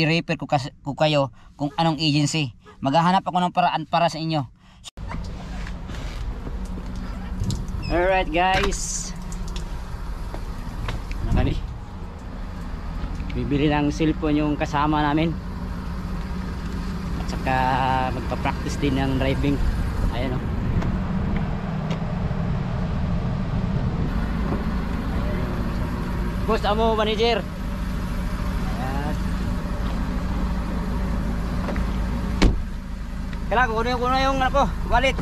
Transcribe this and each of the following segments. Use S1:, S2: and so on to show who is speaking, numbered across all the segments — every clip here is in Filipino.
S1: i-refer ko kayo kung anong agency. Maghahanap ako ng paraan para sa inyo. Alright guys, ano kami? Bibili ng cellphone yung kasama namin. At saka magpa-practice din ng driving. Ayan o. Boss, amo manager. Ayan. Kailangan kunin ko na yung ano ko, wallet.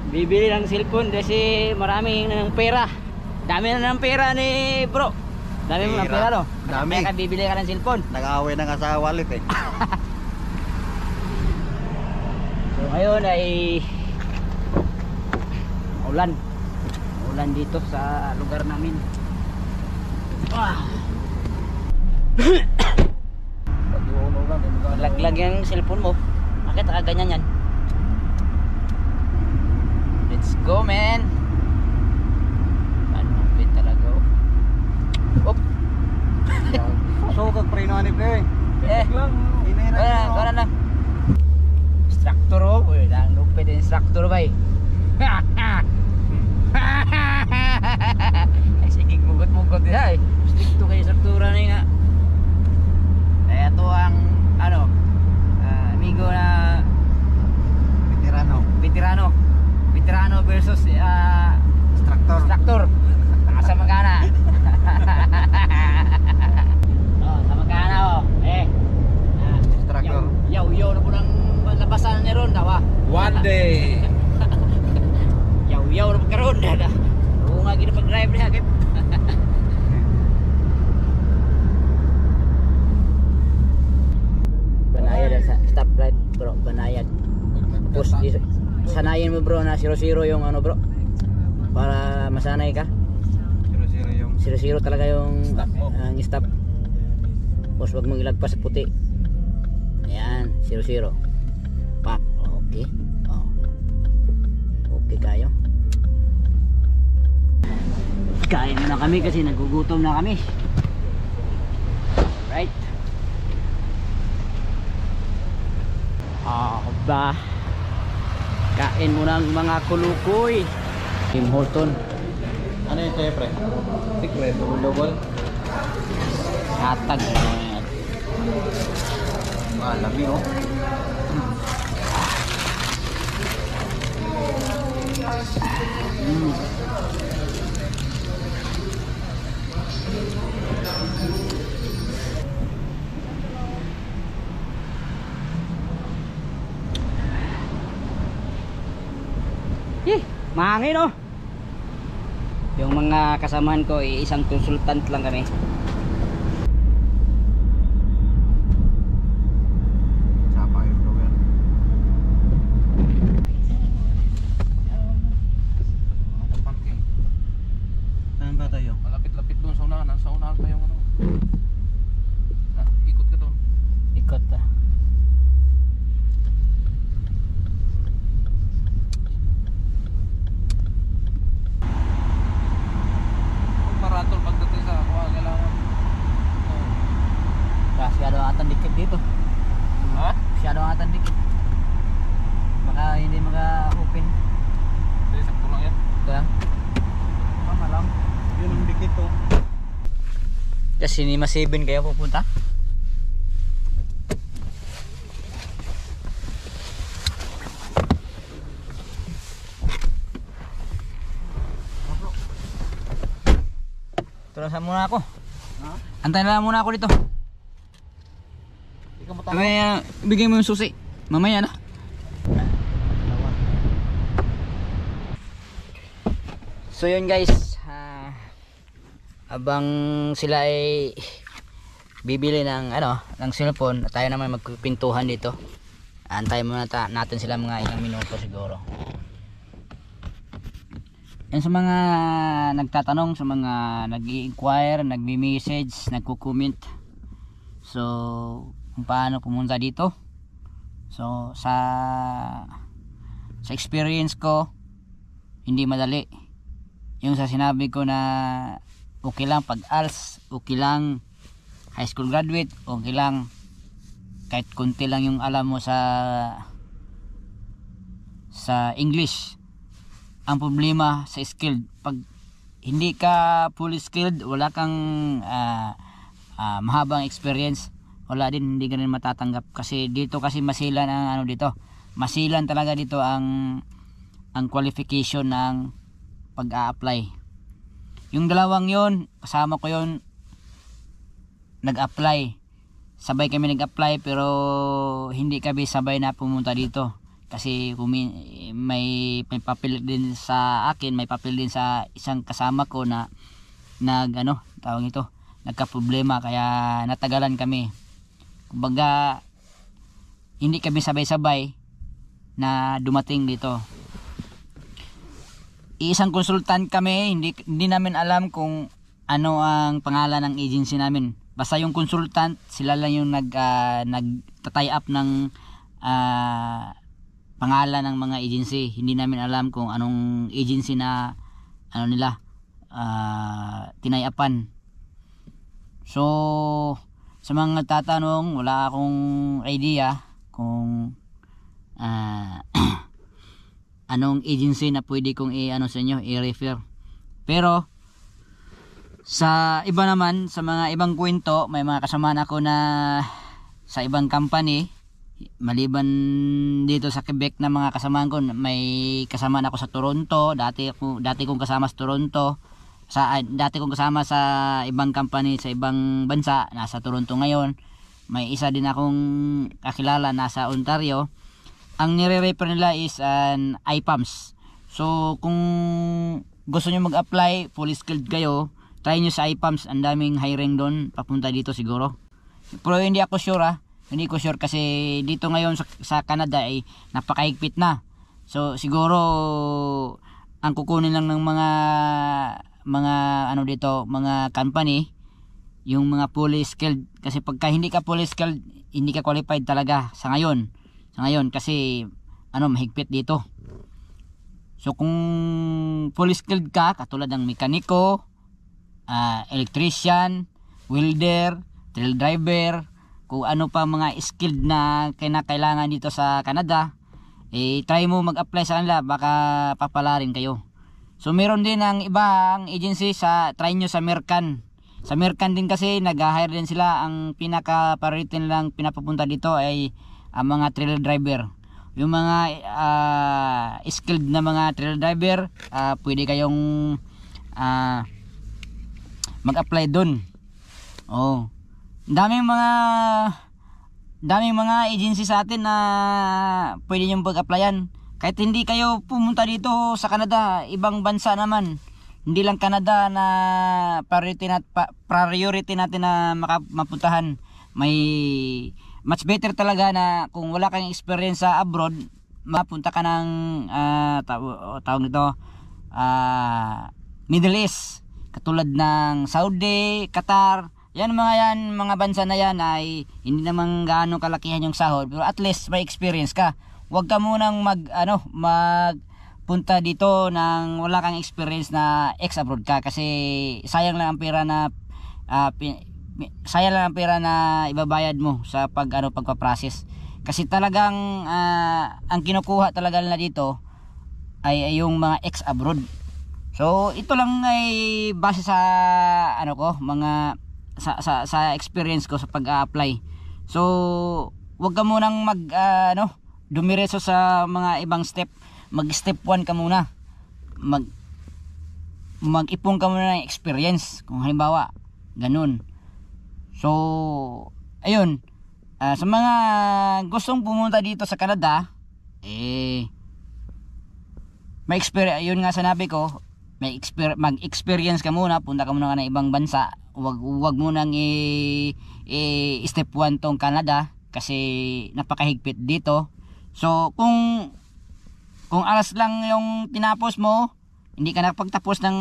S1: Bibili ng cellphone kasi marami ng pera. Dami na ng pera ni bro. Dami mo ng pera no?
S2: Dami.
S1: Kaya bibili ka ng cellphone.
S2: Nag-aaway na nga sa wallet eh.
S1: So ngayon ay ulan. Ulan dito sa lugar namin. Laglag yung cellphone mo. Bakit ganyan yan? Let's go, man. Panupit talaga. Op.
S2: So kag preno ani pre.
S1: Wala lang. Instructor oh. Uy, lang lupit instructor ba eh. Ay sige, mugot-mugot din ay. Stick to kay instruktura na nga. Eh ito ang ano, amigo na veterano versus instructor. Nasa magana. Oh, sa magana oh.
S2: Instructor.
S1: Yaw na po ng labasan ni Ron daw.
S2: One day.
S1: Yaw na pagkaroon na. Oo nga gina pag-drive niya kip. Banayad sa stoplight bro, banayad. Tapos sanayin mo bro na 0-0 yung ano bro. Para masanay ka. 0-0 talaga yung stop. Tapos wag mong ilagpas sa puti. Ayan, 0-0. Pak, okay. Oh. Okay kayo. Kain na kami kasi nagugutom na kami. Alright. Ba? Kain mo ng mga kulukoy. Tim Horton.
S2: Ano yung sa'yo pre? Secret, double.
S1: Hatag.
S2: Lami oh.
S1: Mahangin oh. Yung mga kasamahan ko isang consultant lang kami.
S2: Sapa yung bro yan. Parking. Saan ba tayo?
S3: Malapit-lapit doon sa unahan. Sa unahan pa yung ano. Ikot ka doon.
S1: Ikot ah.
S3: Maratol pagdating sa kuha. Kailangan.
S1: Masyado atang dikit dito.
S3: Ha?
S1: Masyado atang dikit. Baka hindi maka-open.
S3: Hindi, sakto lang yan.
S1: Ito lang.
S2: Tama lang. Yun ang dikit oh.
S1: Kasi ni Mas 7 kayo pupunta. Tulasan muna ako.
S2: Ha?
S1: Antayin lang muna ako dito.
S2: Ikaw mo tama.
S1: Kaya bigay mo yung susi. Mamaya na. So yun guys, abang sila ay bibili ng ano, ng cellphone, tayo naman magpipintuhan dito. Antayin muna natin sila mga ilang minuto siguro. Yan sa mga nagtatanong, sa mga nag-i-inquire, nagme-message, nagko-comment. So, kung paano pumunta dito. So, sa experience ko, hindi madali. Yung sa sinabi ko na okay lang pag ALS, okay lang high school graduate, okay lang kahit konti lang yung alam mo sa English. Ang problema sa skilled, pag hindi ka fully skilled, wala kang mahabang experience, wala din, hindi ka rin matatanggap. Kasi dito kasi masilan ang masilan talaga dito ang qualification ng pag-a-apply. Yung dalawang yon, kasama ko yon, nag-apply. Sabay kami nag-apply, pero hindi kami sabay na pumunta dito. Kasi may papel din sa akin, may papel din sa isang kasama ko na nagka-problema, kaya natagalan kami. Kumbaga hindi kami sabay-sabay na dumating dito. Isang consultant kami, hindi namin alam kung ano ang pangalan ng agency namin. Basta yung consultant, sila lang yung nagta-tie up ng pangalan ng mga agency. Hindi namin alam kung anong agency na tinay-upan. So sa mga tatanong, wala akong idea kung anong agency na pwede kong sa inyo i-refer. Pero sa iba naman, sa mga ibang kwento, may mga kasamaan ako na sa ibang company, maliban dito sa Quebec na mga kasamaan ko, may kasamaan ako sa Toronto, dati kong kasama sa Toronto, dati kong kasama sa ibang company sa ibang bansa, nasa Toronto ngayon. May isa din akong kakilala nasa Ontario. Ang nire-refer nila is an IPAMS. So kung gusto nyo mag-apply, fully skilled kayo, try nyo sa IPAMS, ang daming hiring doon, papunta dito siguro. Pero hindi ako sure hindi ko sure kasi dito ngayon sa Canada ay napakahigpit na. So siguro ang kukunin lang ng mga company yung mga fully skilled, kasi pagka hindi ka fully skilled, hindi ka qualified talaga sa ngayon kasi mahigpit dito. So kung fully skilled ka, katulad ng mekaniko, electrician, welder, trail driver, kung ano pa mga skilled na kailangan dito sa Canada, try mo mag-apply sa kanila, baka papalarin kayo. So meron din ang ibang agency, try nyo sa Mercan. Sa Mercan din kasi nag-hire din sila, ang pinaka-priority nilang pinapapunta dito ay ang mga trailer driver. Yung mga skilled na mga trailer driver, pwede kayong mag-apply doon. Daming mga agency sa atin na pwede nyo mag-applyan. Kahit hindi kayo pumunta dito sa Canada, ibang bansa naman, hindi lang Canada na priority natin na mapuntahan. May much better talaga na kung wala kang experience sa abroad, mapunta ka ng tawag nito Middle East, katulad ng Saudi, Qatar. Mga bansa na yan ay hindi naman gaano kalakihan yung sahod, pero at least may experience ka. Huwag ka munang magpunta dito nang wala kang experience na ex-abroad ka, kasi sayang lang ang pera na ibabayad mo sa pagpa-process. Kasi talagang ang kinukuha talaga nila dito ay yung mga ex-abroad. So ito lang ay base sa sa experience ko sa pag-a-apply. So wag ka munang dumiretso sa mga ibang step. Mag-step 1 ka muna. Mag-ipon ka muna ng experience, kung halimbawa ganun. So ayun, sa mga gustong pumunta dito sa Canada, may experience, yun nga sanabi ko, mag-experience ka muna, punta ka muna ng ibang bansa. Wag mo nang step 1 tong Canada kasi napakahigpit dito. So kung alas lang yung tinapos mo, hindi ka nakapagtapos ng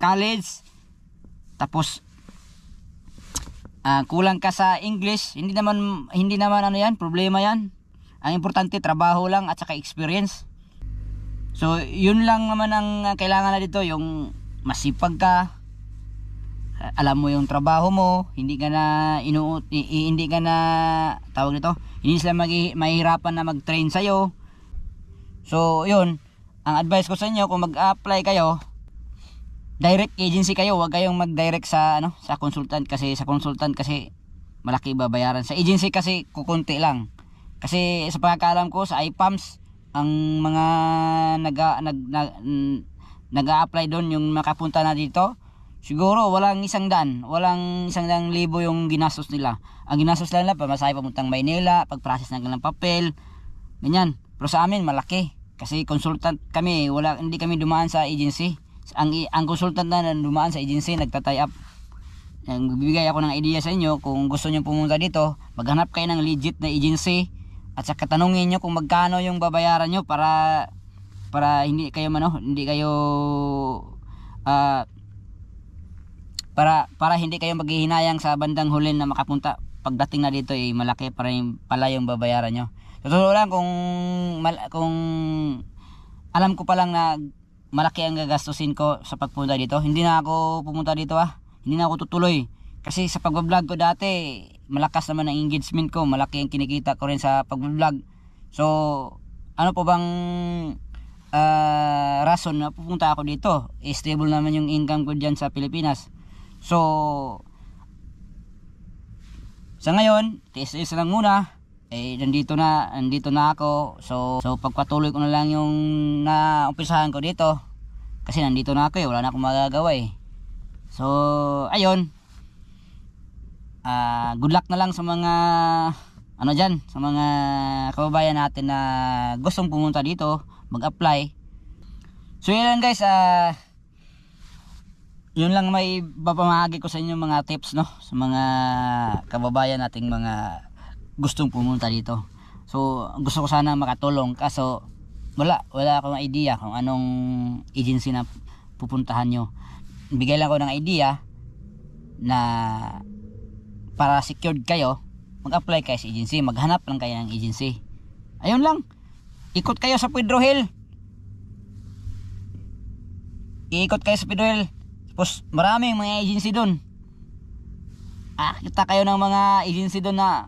S1: college, tapos kulang ka sa English, hindi naman problema yan. Ang importante trabaho lang at saka experience. So yun lang naman ang kailangan na dito, yung masipag ka, alam mo yung trabaho mo, hindi ka na hindi ka na tawag nito, hindi sila mahihirapan na mag-train sa iyo. So yun, ang advice ko sa inyo, kung mag-apply kayo, direct agency kayo, huwag kayong mag-direct sa sa consultant, kasi sa consultant kasi malaki babayaran. Sa agency kasi kukunti lang. Kasi sa pagkakaalam ko sa IPAMS, ang mga nag-a-apply doon, yung makapunta na dito, siguro walang 100 libo yung ginastos nila. Ang ginastos nila pamasahe papuntang Maynila, pag-process ng papel, ganyan. Pero sa amin malaki kasi consultant kami, hindi kami dumaan sa agency. Ang consultant na dumaan sa agency, nagta-tie up. Bibigay ako ng idea sa inyo, kung gusto niyo pumunta dito, maghanap kayo ng legit na agency at saka tanungin niyo kung magkano yung babayaran niyo para hindi kayo para hindi kayo maghihinayang sa bandang huli na makapunta. Pagdating na dito malaki pala yung babayaran nyo. Totoo lang, kung alam ko pa lang na malaki ang gagastusin ko sa pagpunta dito, hindi na ako pumunta dito hindi na ako tutuloy. Kasi sa pag-vlog ko dati, malakas naman ang engagement ko, malaki ang kinikita ko rin sa pag-vlog. So ano po bang rason na pupunta ako dito? Stable naman yung income ko dyan sa Pilipinas. So sa ngayon, tiis-tiis lang muna. Nandito na ako. So pagpatuloy ko na lang yung naumpisahan ko dito. Kasi nandito na ako wala na akong magagawa So ayun. Good luck na lang sa mga dyan, sa mga kababayan natin na gustong pumunta dito, mag-apply. So yun lang guys, yun lang may papamahagi ko sa inyo mga tips sa mga kababayan nating mga gustong pumunta dito. So gusto ko sana makatulong, kaso wala akong idea kung anong agency na pupuntahan nyo. Bigay lang ko ng idea na para secured kayo, mag-apply kayo sa agency, maghanap lang kayo ng agency. Ayun lang, ikot kayo sa Pedro Hill, iikot kayo sa Pedro Hill. Tapos maraming mga agency doon. Kita kayo ng mga agency doon na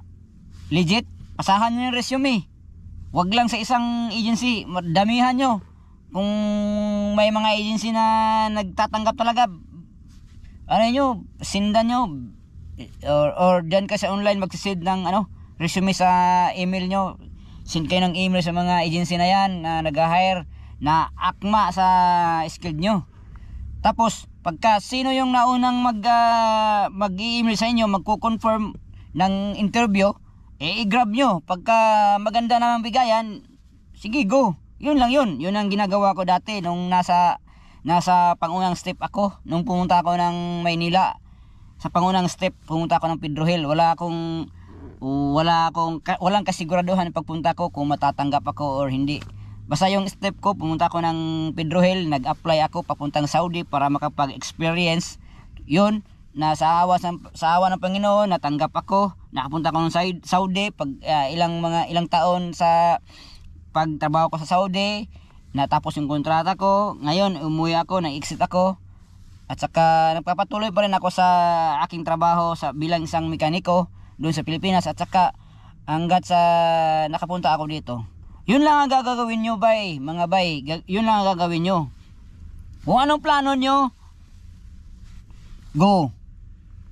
S1: legit. Pasahan nyo yung resume. Wag lang sa isang agency, damihan nyo. Kung may mga agency na nagtatanggap talaga, sindan nyo. Or dyan ka sa online, magsisid ng resume sa email nyo. Send kayo ng email sa mga agency na yan na nag-hire, na akma sa skill nyo. Tapos pagka sino yung naunang mag-i-email sa inyo, magko-confirm ng interview, i-grab nyo. Pagka maganda naman bigayan, sige go. Yun lang yun. Yun ang ginagawa ko dati nung nasa pangunang step ako. Nung pumunta ako ng Maynila, sa pangunang step pumunta ako ng Pedro Hill. Walang kasiguraduhan pagpunta ko kung matatanggap ako or hindi. Basta yung step ko, pumunta ako ng Pedro Hill, nag-apply ako papuntang Saudi para makapag-experience. Yun, na sa awa ng Panginoon, natanggap ako, nakapunta ako ng Saudi pag ilang taon sa pagtrabaho ko sa Saudi, natapos yung kontrata ko. Ngayon umuwi ako, na-exit ako. At saka nagpapatuloy pa rin ako sa aking trabaho bilang isang mekaniko doon sa Pilipinas, at saka hanggat sa nakapunta ako dito. Yun lang ang gagawin nyo, mga bay. Yun lang ang gagawin nyo. Kung anong plano nyo, go.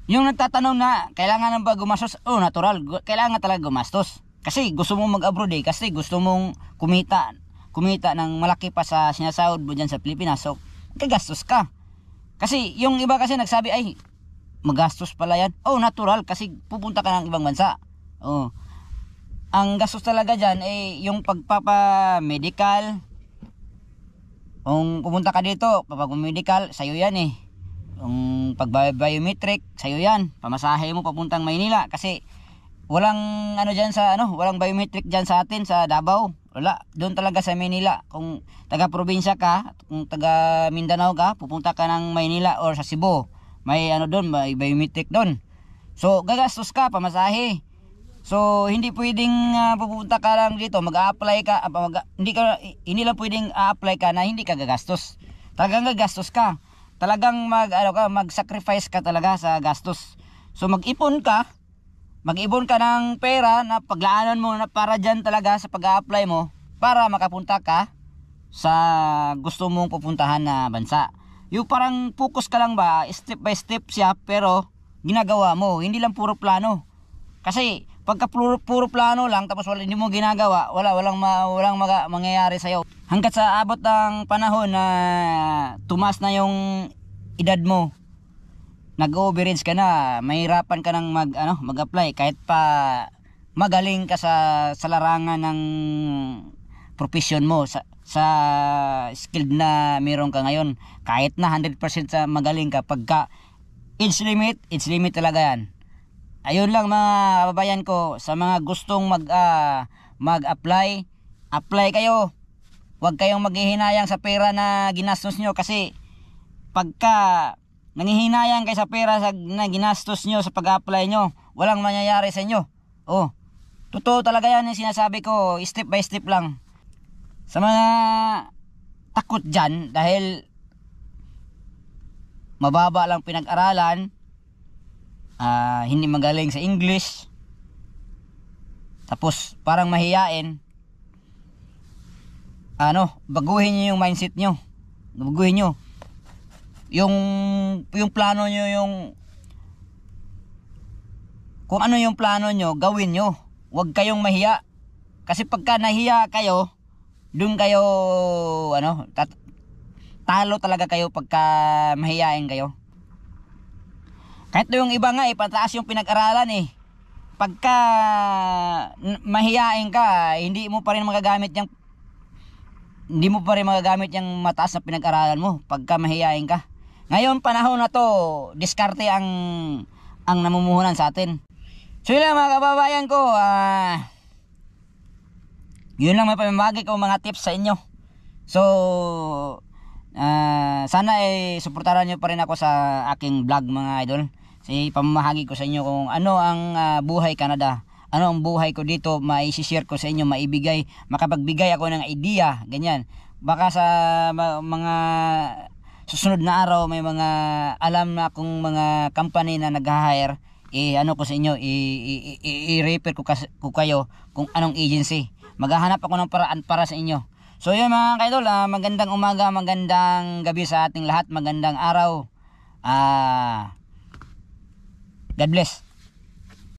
S1: Yung nagtatanong na kailangan ba gumastos, natural, kailangan talaga gumastos. Kasi gusto mong mag-abroad kasi gusto mong kumita ng malaki pa sa sinasahod mo dyan sa Pilipinas. So kagastos ka. Kasi yung iba kasi nagsabi, magastos pala yan. Natural, kasi pupunta ka ng ibang bansa. Ang gastos talaga dyan yung pagpapa-medical. Kung pupunta ka dito, pag-medical, sa'yo yan Yung pag-biometric, sa'yo yan. Pamasahe mo papuntang Maynila. Kasi walang walang biometric dyan sa atin, sa Davao. Wala, doon talaga sa Maynila. Kung taga-probinsya ka, kung taga-Mindanao ka, pupunta ka ng Maynila or sa Cebu. May may biometric doon. So gagastos ka, pamasahe. So hindi pwedeng pupunta ka lang dito, mag-a-apply ka, hindi lang pwedeng a-apply ka na hindi ka gagastos. Talagang gagastos ka. talagang mag-sacrifice ka talaga sa gastos. So mag-ipon ka ng pera na paglaanan mo na para dyan talaga sa pag-a-apply mo para makapunta ka sa gusto mong pupuntahan na bansa. Yung parang focus ka lang ba, step by step siya, pero ginagawa mo, hindi lang puro plano. Kasi pagka puro plano lang tapos hindi mo ginagawa, walang mangyayari sa iyo. Hangga't sa abot ng panahon na tumas na yung edad mo, nag-overage ka na, mahirapan ka nang mag-apply kahit pa magaling ka sa larangan ng profession mo, sa skilled na meron ka ngayon. Kahit na 100% sa magaling ka, pagka age limit talaga yan. Ayun lang mga kababayan ko, sa mga gustong mag-apply, apply kayo. Huwag kayong maghihinayang sa pera na ginastos nyo, kasi pagka nanghihinayang kayo sa pera na ginastos nyo sa pag-apply nyo, walang mangyayari sa inyo. Oh, totoo talaga yan yung sinasabi ko, step by step lang. Sa mga takot dyan, dahil mababa lang pinag-aralan, hindi magaling sa English, tapos parang mahiyain, baguhin nyo yung mindset nyo. Baguhin nyo yung plano nyo, kung ano yung plano nyo, gawin nyo. Huwag kayong mahiya, kasi pagka nahiya kayo, doon kayo talo talaga kayo pagka mahiyain kayo. Kahit yung iba nga pataas yung pinag-aralan pagka mahiyain ka, hindi mo pa rin magagamit yung mataas na pinag-aralan mo pagka mahiyain ka. Ngayon panahon na to, diskarte ang namumuhunan sa atin. So yun lang mga kababayan ko, yun lang may pamamagi ko mga tips sa inyo. So sana suportahan nyo pa rin ako sa aking vlog mga idol. Kasi pamamahagi ko sa inyo kung ano ang buhay Canada, ano ang buhay ko dito, mai-share ko sa inyo, makapagbigay ako ng idea, ganyan. Baka sa mga susunod na araw may mga alam na akong mga company na nag-hire, ko sa inyo, i-refer ko kayo kung anong agency. Maghahanap ako ng paraan para sa inyo. So yun mga kaidol, magandang umaga, magandang gabi sa ating lahat, magandang araw. God bless.